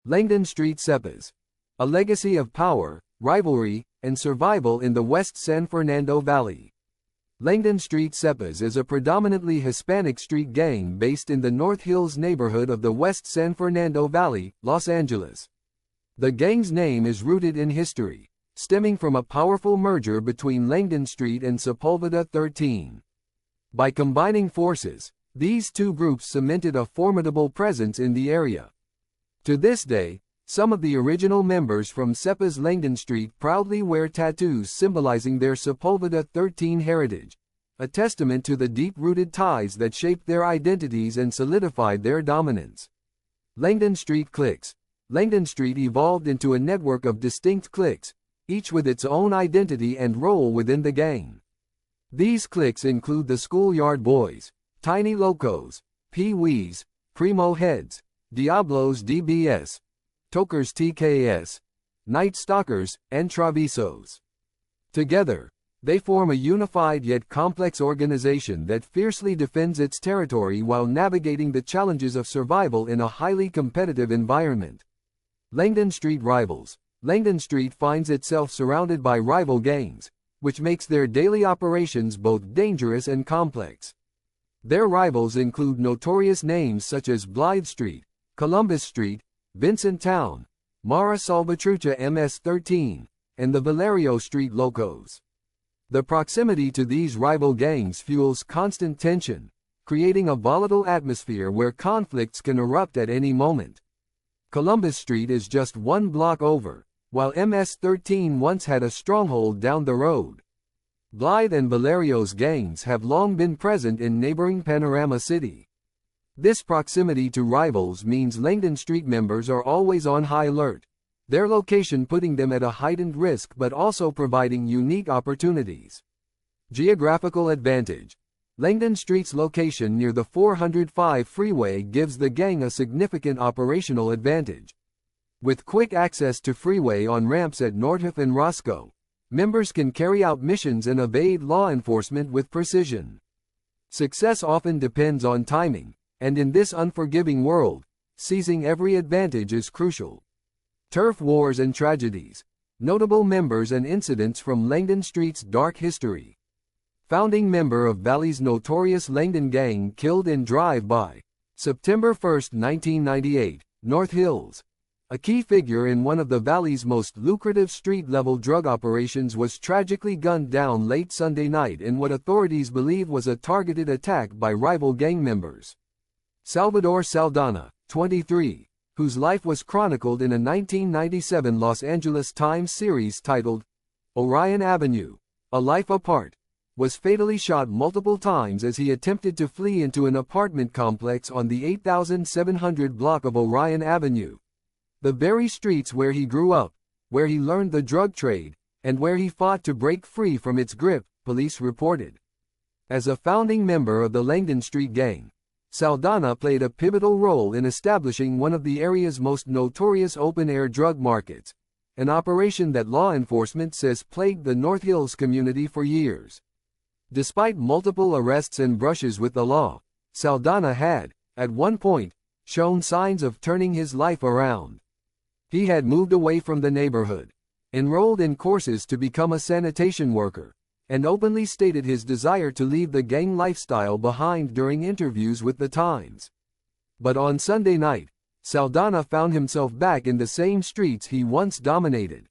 Langdon Street Sepas. A legacy of power, rivalry, and survival in the West San Fernando Valley. Langdon Street Sepas is a predominantly Hispanic street gang based in the North Hills neighborhood of the West San Fernando Valley, Los Angeles. The gang's name is rooted in history, stemming from a powerful merger between Langdon Street and Sepulveda 13. By combining forces, these two groups cemented a formidable presence in the area. To this day, some of the original members from Sepas Langdon Street proudly wear tattoos symbolizing their Sepulveda 13 heritage, a testament to the deep-rooted ties that shaped their identities and solidified their dominance. Langdon Street cliques. Langdon Street evolved into a network of distinct cliques, each with its own identity and role within the gang. These cliques include the Schoolyard Boys, Tiny Locos, Pee-wees, Primo Heads, Diablos DBS, Tokers TKS, Night Stalkers, and Traviesos. Together, they form a unified yet complex organization that fiercely defends its territory while navigating the challenges of survival in a highly competitive environment. Langdon Street rivals. Langdon Street finds itself surrounded by rival gangs, which makes their daily operations both dangerous and complex. Their rivals include notorious names such as Blythe Street, Columbus Street, Vincent Town, Mara Salvatrucha MS-13, and the Valerio Street Locos. The proximity to these rival gangs fuels constant tension, creating a volatile atmosphere where conflicts can erupt at any moment. Columbus Street is just one block over, while MS-13 once had a stronghold down the road. Blythe and Valerio's gangs have long been present in neighboring Panorama City. This proximity to rivals means Langdon Street members are always on high alert, their location putting them at a heightened risk but also providing unique opportunities. Geographical advantage. Langdon Street's location near the 405 freeway gives the gang a significant operational advantage. With quick access to freeway on-ramps at Northuff and Roscoe, members can carry out missions and evade law enforcement with precision. Success often depends on timing, and in this unforgiving world, seizing every advantage is crucial. Turf wars and tragedies. Notable members and incidents from Langdon Street's dark history. Founding member of Valley's notorious Langdon Gang killed in drive-by. September 1, 1998, North Hills. A key figure in one of the Valley's most lucrative street-level drug operations was tragically gunned down late Sunday night in what authorities believe was a targeted attack by rival gang members. Salvador Saldana, 23, whose life was chronicled in a 1997 Los Angeles Times series titled Orion Avenue, A Life Apart, was fatally shot multiple times as he attempted to flee into an apartment complex on the 8700 block of Orion Avenue. The very streets where he grew up, where he learned the drug trade, and where he fought to break free from its grip, police reported. As a founding member of the Langdon Street Gang, Saldana played a pivotal role in establishing one of the area's most notorious open-air drug markets, an operation that law enforcement says plagued the North Hills community for years. Despite multiple arrests and brushes with the law, Saldana had, at one point, shown signs of turning his life around. He had moved away from the neighborhood, enrolled in courses to become a sanitation worker, and openly stated his desire to leave the gang lifestyle behind during interviews with the Times. But on Sunday night, Saldana found himself back in the same streets he once dominated.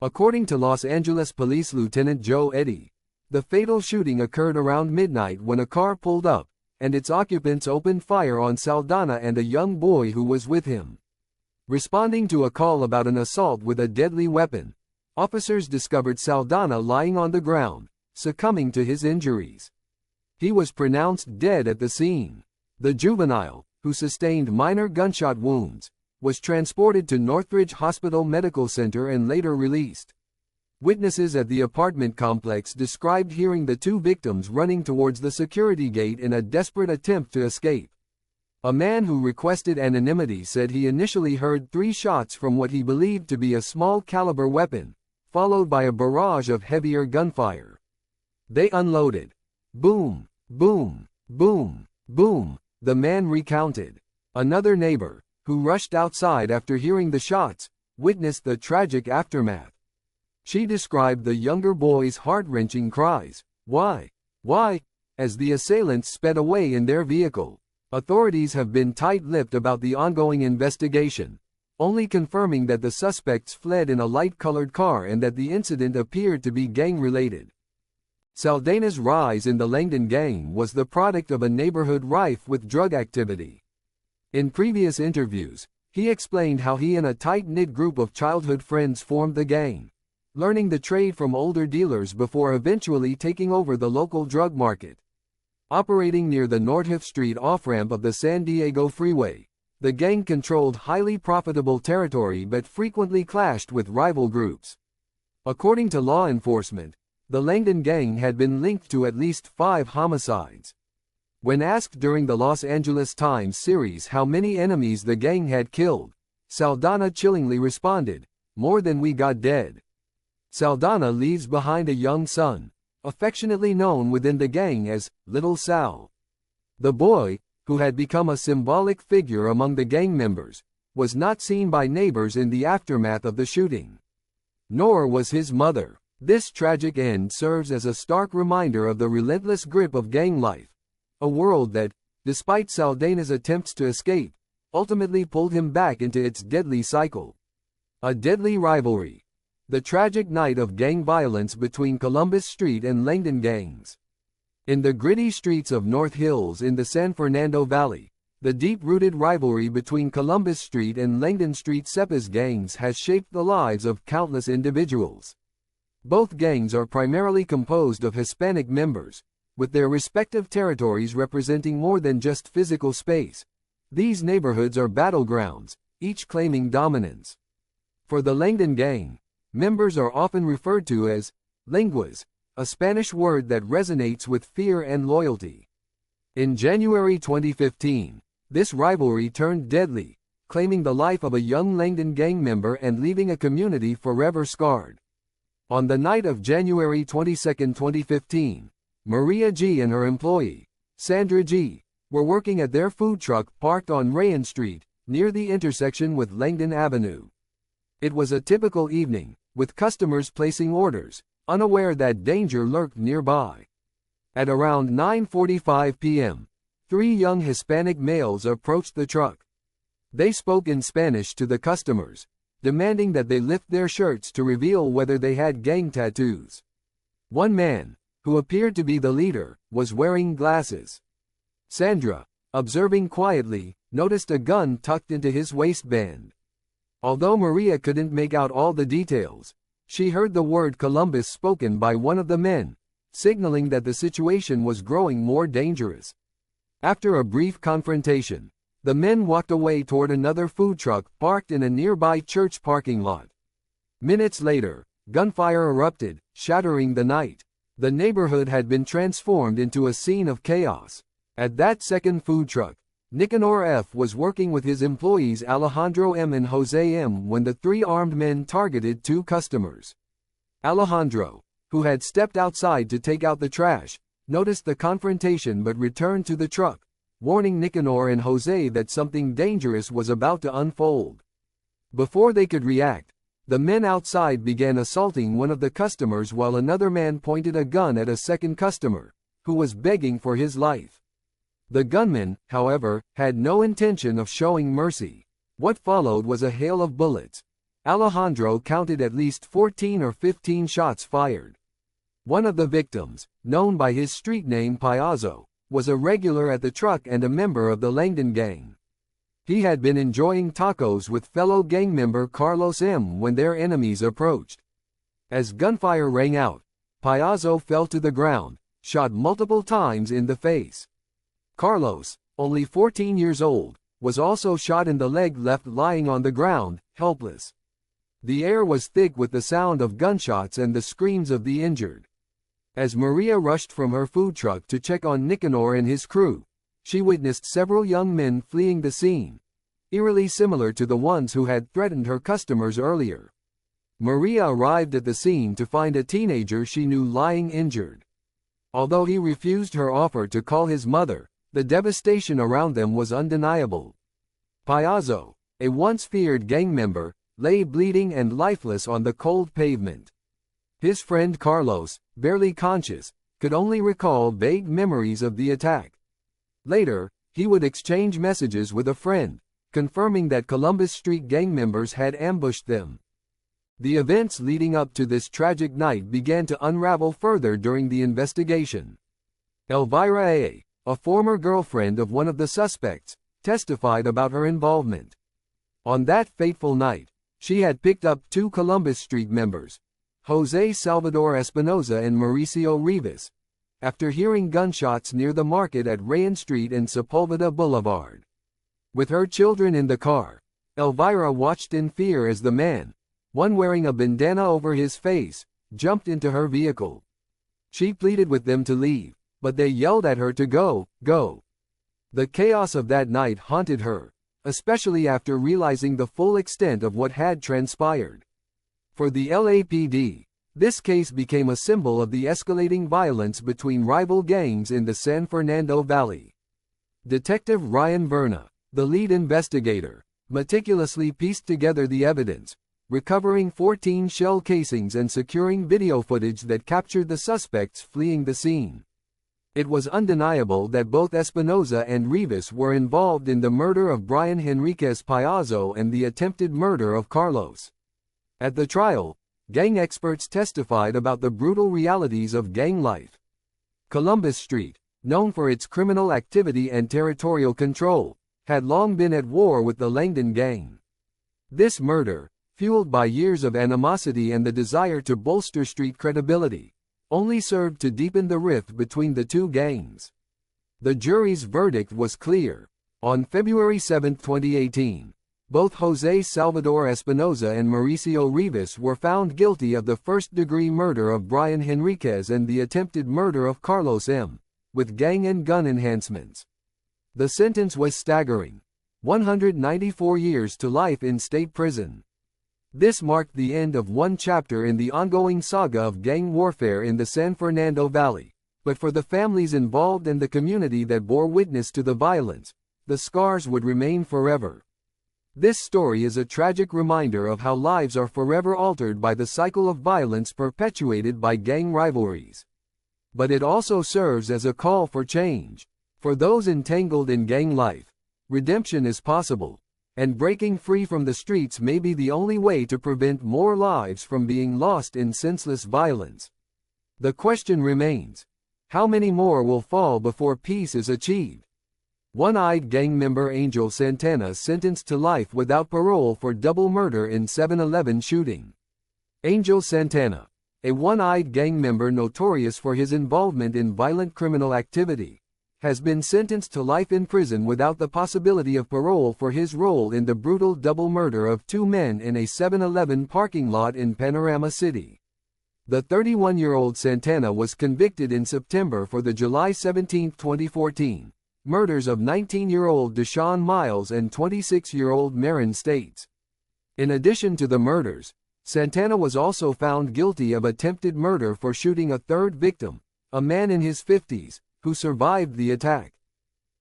According to Los Angeles Police Lieutenant Joe Eddy, the fatal shooting occurred around midnight when a car pulled up, and its occupants opened fire on Saldana and a young boy who was with him. Responding to a call about an assault with a deadly weapon, officers discovered Saldana lying on the ground, succumbing to his injuries. He was pronounced dead at the scene. The juvenile, who sustained minor gunshot wounds, was transported to Northridge Hospital Medical Center and later released. Witnesses at the apartment complex described hearing the two victims running towards the security gate in a desperate attempt to escape. A man who requested anonymity said he initially heard 3 shots from what he believed to be a small-caliber weapon, followed by a barrage of heavier gunfire. They unloaded. Boom, boom, boom, boom, the man recounted. Another neighbor, who rushed outside after hearing the shots, witnessed the tragic aftermath. She described the younger boy's heart-wrenching cries, "Why? Why?" as the assailants sped away in their vehicle. Authorities have been tight-lipped about the ongoing investigation, only confirming that the suspects fled in a light-colored car and that the incident appeared to be gang-related. Saldana's rise in the Langdon gang was the product of a neighborhood rife with drug activity. In previous interviews, he explained how he and a tight-knit group of childhood friends formed the gang, learning the trade from older dealers before eventually taking over the local drug market. Operating near the Blythe Street off-ramp of the San Diego Freeway, the gang controlled highly profitable territory but frequently clashed with rival groups. According to law enforcement, the Langdon gang had been linked to at least 5 homicides. When asked during the Los Angeles Times series how many enemies the gang had killed, Saldana chillingly responded, "More than we got dead." Saldana leaves behind a young son, affectionately known within the gang as Little Sal. The boy, who had become a symbolic figure among the gang members, was not seen by neighbors in the aftermath of the shooting. Nor was his mother. This tragic end serves as a stark reminder of the relentless grip of gang life, a world that, despite Saldana's attempts to escape, ultimately pulled him back into its deadly cycle. A deadly rivalry. The tragic night of gang violence between Columbus Street and Langdon gangs. In the gritty streets of North Hills in the San Fernando Valley, the deep-rooted rivalry between Columbus Street and Langdon Street Sepas gangs has shaped the lives of countless individuals. Both gangs are primarily composed of Hispanic members, with their respective territories representing more than just physical space. These neighborhoods are battlegrounds, each claiming dominance. For the Langdon gang, members are often referred to as linguas, a Spanish word that resonates with fear and loyalty. In January 2015, this rivalry turned deadly, claiming the life of a young Langdon gang member and leaving a community forever scarred. On the night of January 22, 2015, Maria G. and her employee, Sandra G., were working at their food truck parked on Rayan Street, near the intersection with Langdon Avenue. It was a typical evening, with customers placing orders, unaware that danger lurked nearby. At around 9:45 p.m., 3 young Hispanic males approached the truck. They spoke in Spanish to the customers, demanding that they lift their shirts to reveal whether they had gang tattoos. One man, who appeared to be the leader, was wearing glasses. Sandra, observing quietly, noticed a gun tucked into his waistband. Although Maria couldn't make out all the details, she heard the word Columbus spoken by one of the men, signaling that the situation was growing more dangerous. After a brief confrontation, the men walked away toward another food truck parked in a nearby church parking lot. Minutes later, gunfire erupted, shattering the night. The neighborhood had been transformed into a scene of chaos. At that second food truck, Nicanor F. was working with his employees Alejandro M. and Jose M. when the 3 armed men targeted 2 customers. Alejandro, who had stepped outside to take out the trash, noticed the confrontation but returned to the truck, warning Nicanor and Jose that something dangerous was about to unfold. Before they could react, the men outside began assaulting one of the customers while another man pointed a gun at a second customer, who was begging for his life. The gunman, however, had no intention of showing mercy. What followed was a hail of bullets. Alejandro counted at least 14 or 15 shots fired. One of the victims, known by his street name Payaso, was a regular at the truck and a member of the Langdon gang. He had been enjoying tacos with fellow gang member Carlos M. when their enemies approached. As gunfire rang out, Payaso fell to the ground, shot multiple times in the face. Carlos, only 14 years old, was also shot in the leg, left lying on the ground, helpless. The air was thick with the sound of gunshots and the screams of the injured. As Maria rushed from her food truck to check on Nicanor and his crew, she witnessed several young men fleeing the scene, eerily similar to the ones who had threatened her customers earlier. Maria arrived at the scene to find a teenager she knew lying injured. Although he refused her offer to call his mother, the devastation around them was undeniable. Payaso, a once feared gang member, lay bleeding and lifeless on the cold pavement. His friend Carlos, barely conscious, could only recall vague memories of the attack. Later, he would exchange messages with a friend, confirming that Columbus Street gang members had ambushed them. The events leading up to this tragic night began to unravel further during the investigation. Elvira, a former girlfriend of one of the suspects, testified about her involvement. On that fateful night, she had picked up two Columbus Street members, Jose Salvador Espinoza and Mauricio Rivas, after hearing gunshots near the market at Langdon Street and Sepulveda Boulevard. With her children in the car, Elvira watched in fear as the man, one wearing a bandana over his face, jumped into her vehicle. She pleaded with them to leave, but they yelled at her to go, go. The chaos of that night haunted her, especially after realizing the full extent of what had transpired. For the LAPD, this case became a symbol of the escalating violence between rival gangs in the San Fernando Valley. Detective Ryan Verna, the lead investigator, meticulously pieced together the evidence, recovering 14 shell casings and securing video footage that captured the suspects fleeing the scene. It was undeniable that both Espinoza and Rivas were involved in the murder of Brian Henriquez Piazzo and the attempted murder of Carlos. At the trial, gang experts testified about the brutal realities of gang life. Columbus Street, known for its criminal activity and territorial control, had long been at war with the Langdon gang. This murder, fueled by years of animosity and the desire to bolster street credibility, only served to deepen the rift between the two gangs. The jury's verdict was clear. On February 7, 2018, both Jose Salvador Espinoza and Mauricio Rivas were found guilty of the first-degree murder of Brian Henriquez and the attempted murder of Carlos M., with gang and gun enhancements. The sentence was staggering: 194 years to life in state prison. This marked the end of one chapter in the ongoing saga of gang warfare in the San Fernando Valley, but for the families involved and the community that bore witness to the violence, the scars would remain forever. This story is a tragic reminder of how lives are forever altered by the cycle of violence perpetuated by gang rivalries. But it also serves as a call for change. For those entangled in gang life, redemption is possible, and breaking free from the streets may be the only way to prevent more lives from being lost in senseless violence. The question remains: how many more will fall before peace is achieved? One-eyed gang member Angel Santana sentenced to life without parole for double murder in 7-Eleven shooting. Angel Santana, a one-eyed gang member notorious for his involvement in violent criminal activity, has been sentenced to life in prison without the possibility of parole for his role in the brutal double murder of two men in a 7-Eleven parking lot in Panorama City. The 31-year-old Santana was convicted in September for the July 17, 2014, murders of 19-year-old Deshaun Miles and 26-year-old Marin States. In addition to the murders, Santana was also found guilty of attempted murder for shooting a third victim, a man in his 50s, who survived the attack.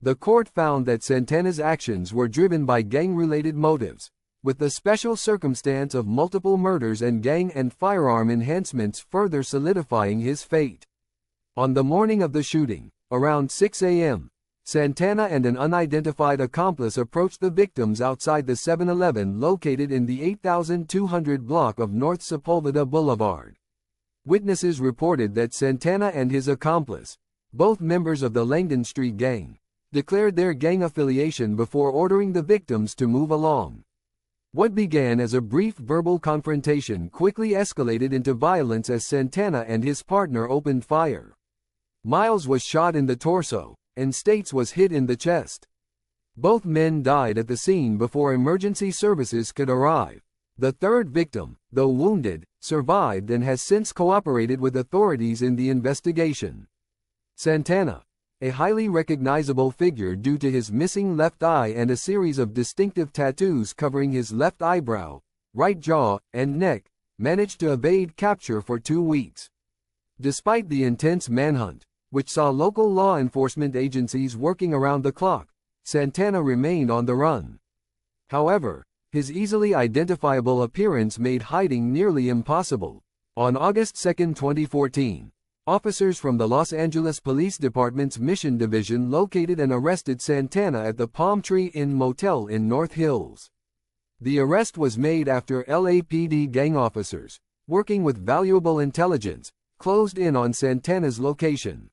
The court found that Santana's actions were driven by gang-related motives, with the special circumstance of multiple murders and gang and firearm enhancements further solidifying his fate. On the morning of the shooting, around 6 a.m., Santana and an unidentified accomplice approached the victims outside the 7-Eleven located in the 8200 block of North Sepulveda Boulevard. Witnesses reported that Santana and his accomplice, both members of the Langdon Street gang, declared their gang affiliation before ordering the victims to move along. What began as a brief verbal confrontation quickly escalated into violence as Santana and his partner opened fire. Miles was shot in the torso, and States was hit in the chest. Both men died at the scene before emergency services could arrive. The third victim, though wounded, survived and has since cooperated with authorities in the investigation. Santana, a highly recognizable figure due to his missing left eye and a series of distinctive tattoos covering his left eyebrow, right jaw, and neck, managed to evade capture for 2 weeks. Despite the intense manhunt, which saw local law enforcement agencies working around the clock, Santana remained on the run. However, his easily identifiable appearance made hiding nearly impossible. On August 2, 2014, officers from the Los Angeles Police Department's Mission Division located and arrested Santana at the Palm Tree Inn Motel in North Hills. The arrest was made after LAPD gang officers, working with valuable intelligence, closed in on Santana's location.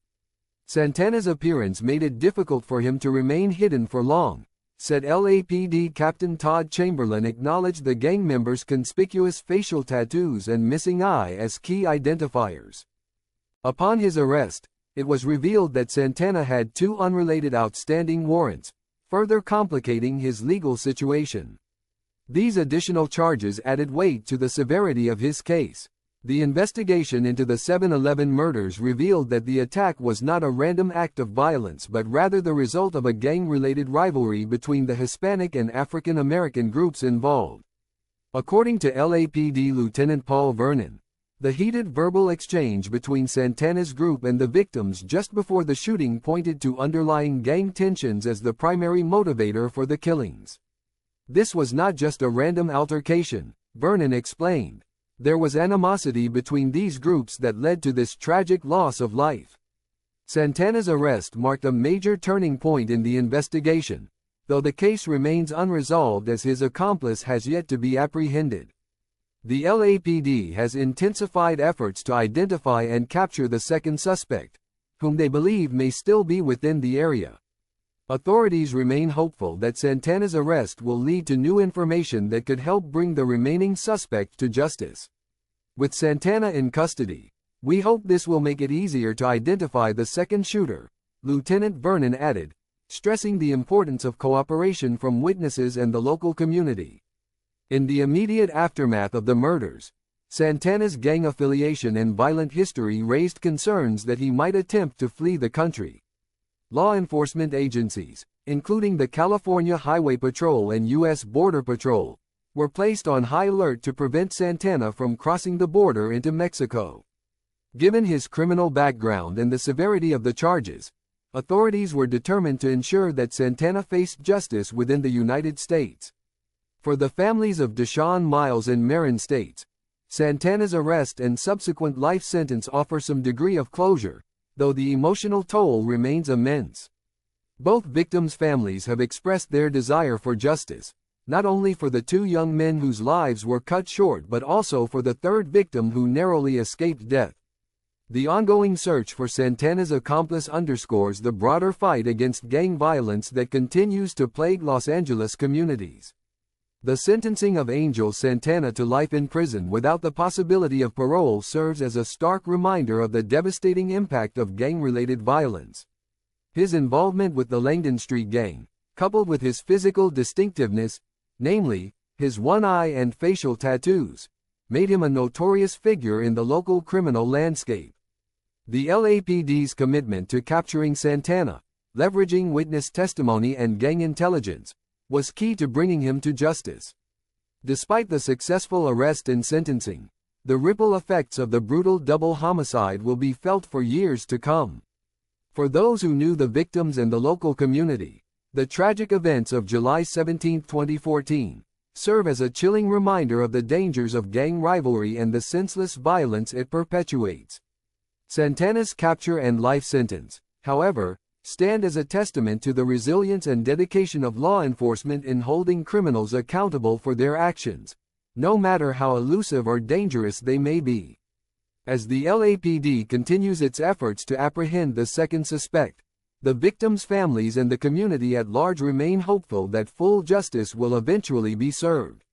Santana's appearance made it difficult for him to remain hidden for long, said LAPD Captain Todd Chamberlain acknowledged the gang members' conspicuous facial tattoos and missing eye as key identifiers. Upon his arrest, it was revealed that Santana had 2 unrelated outstanding warrants, further complicating his legal situation. These additional charges added weight to the severity of his case. The investigation into the 7-11 murders revealed that the attack was not a random act of violence but rather the result of a gang-related rivalry between the Hispanic and African American groups involved. According to LAPD Lieutenant Paul Vernon, the heated verbal exchange between Santana's group and the victims just before the shooting pointed to underlying gang tensions as the primary motivator for the killings. This was not just a random altercation, Vernon explained. There was animosity between these groups that led to this tragic loss of life. Santana's arrest marked a major turning point in the investigation, though the case remains unresolved as his accomplice has yet to be apprehended. The LAPD has intensified efforts to identify and capture the second suspect, whom they believe may still be within the area. Authorities remain hopeful that Santana's arrest will lead to new information that could help bring the remaining suspect to justice. With Santana in custody, we hope this will make it easier to identify the second shooter, Lieutenant Vernon added, stressing the importance of cooperation from witnesses and the local community. In the immediate aftermath of the murders, Santana's gang affiliation and violent history raised concerns that he might attempt to flee the country. Law enforcement agencies, including the California Highway Patrol and U.S. Border Patrol, were placed on high alert to prevent Santana from crossing the border into Mexico. Given his criminal background and the severity of the charges, authorities were determined to ensure that Santana faced justice within the United States. For the families of Deshaun Miles and Marin States, Santana's arrest and subsequent life sentence offer some degree of closure, though the emotional toll remains immense. Both victims' families have expressed their desire for justice, not only for the 2 young men whose lives were cut short but also for the 3rd victim who narrowly escaped death. The ongoing search for Santana's accomplice underscores the broader fight against gang violence that continues to plague Los Angeles communities. The sentencing of Angel Santana to life in prison without the possibility of parole serves as a stark reminder of the devastating impact of gang-related violence. His involvement with the Langdon Street gang, coupled with his physical distinctiveness, namely, his one eye and facial tattoos, made him a notorious figure in the local criminal landscape. The LAPD's commitment to capturing Santana, leveraging witness testimony and gang intelligence, was key to bringing him to justice. Despite the successful arrest and sentencing, the ripple effects of the brutal double homicide will be felt for years to come. For those who knew the victims and the local community, the tragic events of July 17, 2014, serve as a chilling reminder of the dangers of gang rivalry and the senseless violence it perpetuates. Santana's capture and life sentence, however, stand as a testament to the resilience and dedication of law enforcement in holding criminals accountable for their actions, no matter how elusive or dangerous they may be. As the LAPD continues its efforts to apprehend the second suspect, the victims' families and the community at large remain hopeful that full justice will eventually be served.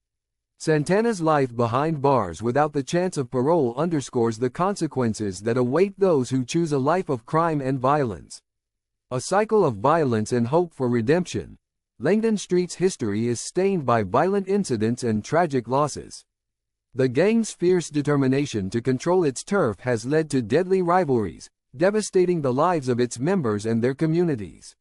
Santana's life behind bars without the chance of parole underscores the consequences that await those who choose a life of crime and violence. A cycle of violence and hope for redemption, Langdon Street's history is stained by violent incidents and tragic losses. The gang's fierce determination to control its turf has led to deadly rivalries, devastating the lives of its members and their communities.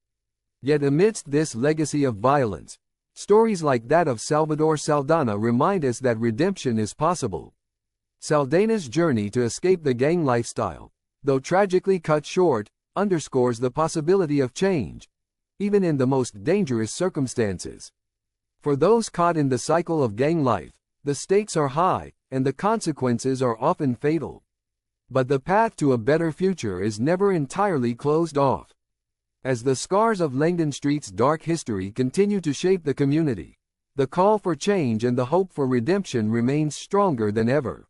Yet amidst this legacy of violence, stories like that of Salvador Saldana remind us that redemption is possible. Saldana's journey to escape the gang lifestyle, though tragically cut short, underscores the possibility of change, even in the most dangerous circumstances. For those caught in the cycle of gang life, the stakes are high, and the consequences are often fatal. But the path to a better future is never entirely closed off. As the scars of Langdon Street's dark history continue to shape the community, the call for change and the hope for redemption remains stronger than ever.